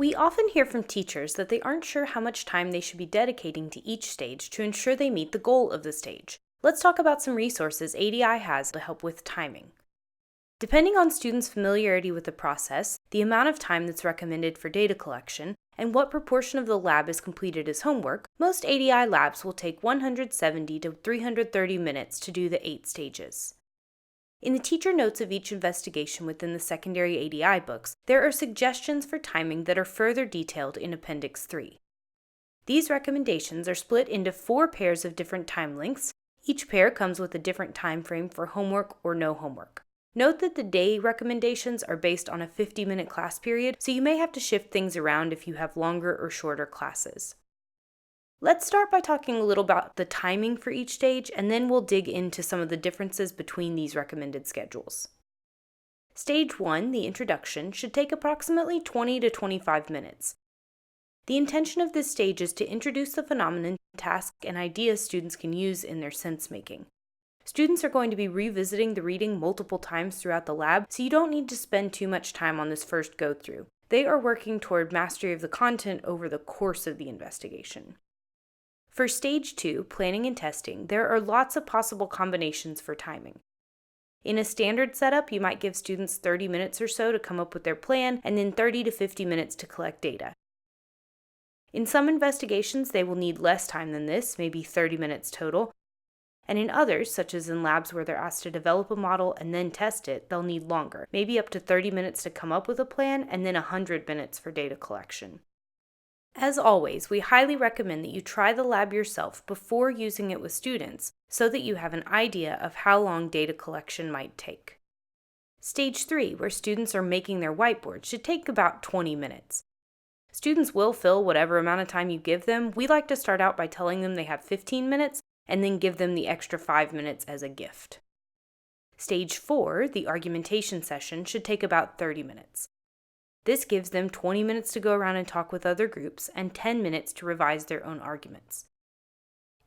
We often hear from teachers that they aren't sure how much time they should be dedicating to each stage to ensure they meet the goal of the stage. Let's talk about some resources ADI has to help with timing. Depending on students' familiarity with the process, the amount of time that's recommended for data collection, and what proportion of the lab is completed as homework, most ADI labs will take 170 to 330 minutes to do the 8 stages. In the teacher notes of each investigation within the secondary ADI books, there are suggestions for timing that are further detailed in Appendix 3. These recommendations are split into 4 pairs of different time lengths. Each pair comes with a different time frame for homework or no homework. Note that the day recommendations are based on a 50-minute class period, so you may have to shift things around if you have longer or shorter classes. Let's start by talking a little about the timing for each stage, and then we'll dig into some of the differences between these recommended schedules. Stage 1, the introduction, should take approximately 20 to 25 minutes. The intention of this stage is to introduce the phenomenon, task, and ideas students can use in their sense-making. Students are going to be revisiting the reading multiple times throughout the lab, so you don't need to spend too much time on this first go-through. They are working toward mastery of the content over the course of the investigation. For Stage 2, planning and testing, there are lots of possible combinations for timing. In a standard setup, you might give students 30 minutes or so to come up with their plan, and then 30 to 50 minutes to collect data. In some investigations, they will need less time than this, maybe 30 minutes total. And in others, such as in labs where they're asked to develop a model and then test it, they'll need longer, maybe up to 30 minutes to come up with a plan and then 100 minutes for data collection. As always, we highly recommend that you try the lab yourself before using it with students so that you have an idea of how long data collection might take. Stage 3, where students are making their whiteboard, should take about 20 minutes. Students will fill whatever amount of time you give them. We like to start out by telling them they have 15 minutes and then give them the extra 5 minutes as a gift. Stage 4, the argumentation session, should take about 30 minutes. This gives them 20 minutes to go around and talk with other groups and 10 minutes to revise their own arguments.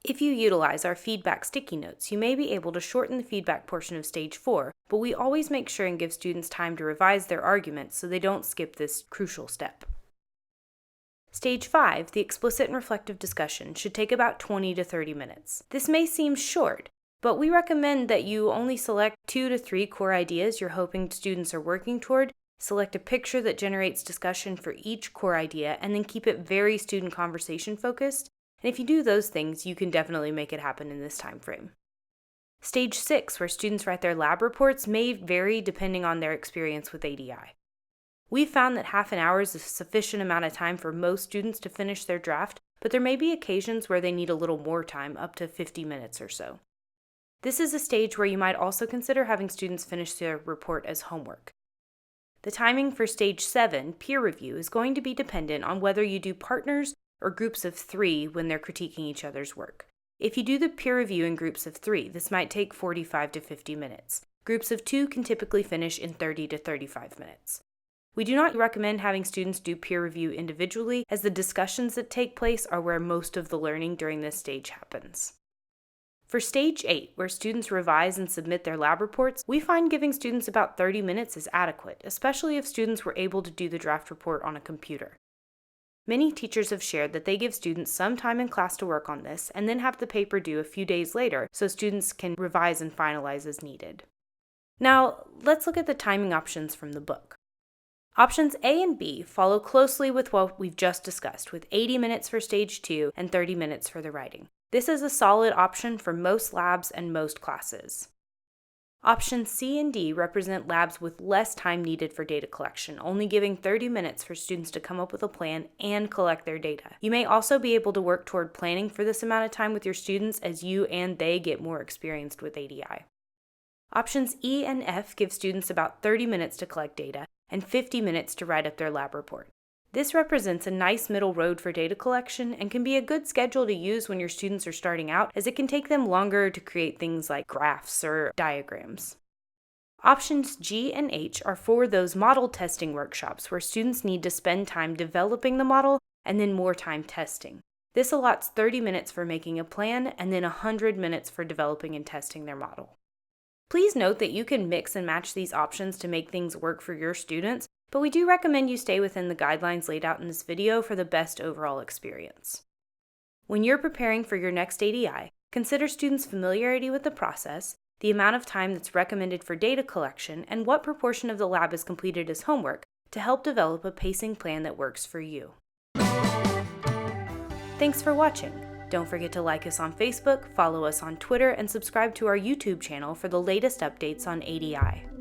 If you utilize our feedback sticky notes, you may be able to shorten the feedback portion of Stage 4, but we always make sure and give students time to revise their arguments so they don't skip this crucial step. Stage 5, the explicit and reflective discussion, should take about 20 to 30 minutes. This may seem short, but we recommend that you only select 2 to 3 core ideas you're hoping students are working toward, select a picture that generates discussion for each core idea, and then keep it very student conversation focused. And if you do those things, you can definitely make it happen in this time frame. Stage 6, where students write their lab reports, may vary depending on their experience with ADI. We've found that half an hour is a sufficient amount of time for most students to finish their draft, but there may be occasions where they need a little more time, up to 50 minutes or so. This is a stage where you might also consider having students finish their report as homework. The timing for Stage 7, peer review, is going to be dependent on whether you do partners or groups of 3 when they're critiquing each other's work. If you do the peer review in groups of 3, this might take 45 to 50 minutes. Groups of 2 can typically finish in 30 to 35 minutes. We do not recommend having students do peer review individually, as the discussions that take place are where most of the learning during this stage happens. For Stage 8, where students revise and submit their lab reports, we find giving students about 30 minutes is adequate, especially if students were able to do the draft report on a computer. Many teachers have shared that they give students some time in class to work on this and then have the paper due a few days later so students can revise and finalize as needed. Now, let's look at the timing options from the book. Options A and B follow closely with what we've just discussed, with 80 minutes for Stage 2 and 30 minutes for the writing. This is a solid option for most labs and most classes. Options C and D represent labs with less time needed for data collection, only giving 30 minutes for students to come up with a plan and collect their data. You may also be able to work toward planning for this amount of time with your students as you and they get more experienced with ADI. Options E and F give students about 30 minutes to collect data and 50 minutes to write up their lab report. This represents a nice middle road for data collection and can be a good schedule to use when your students are starting out, as it can take them longer to create things like graphs or diagrams. Options G and H are for those model testing workshops where students need to spend time developing the model and then more time testing. This allots 30 minutes for making a plan and then 100 minutes for developing and testing their model. Please note that you can mix and match these options to make things work for your students, but we do recommend you stay within the guidelines laid out in this video for the best overall experience. When you're preparing for your next ADI, consider students' familiarity with the process, the amount of time that's recommended for data collection, and what proportion of the lab is completed as homework to help develop a pacing plan that works for you. Thanks for watching. Don't forget to like us on Facebook, follow us on Twitter, and subscribe to our YouTube channel for the latest updates on ADI.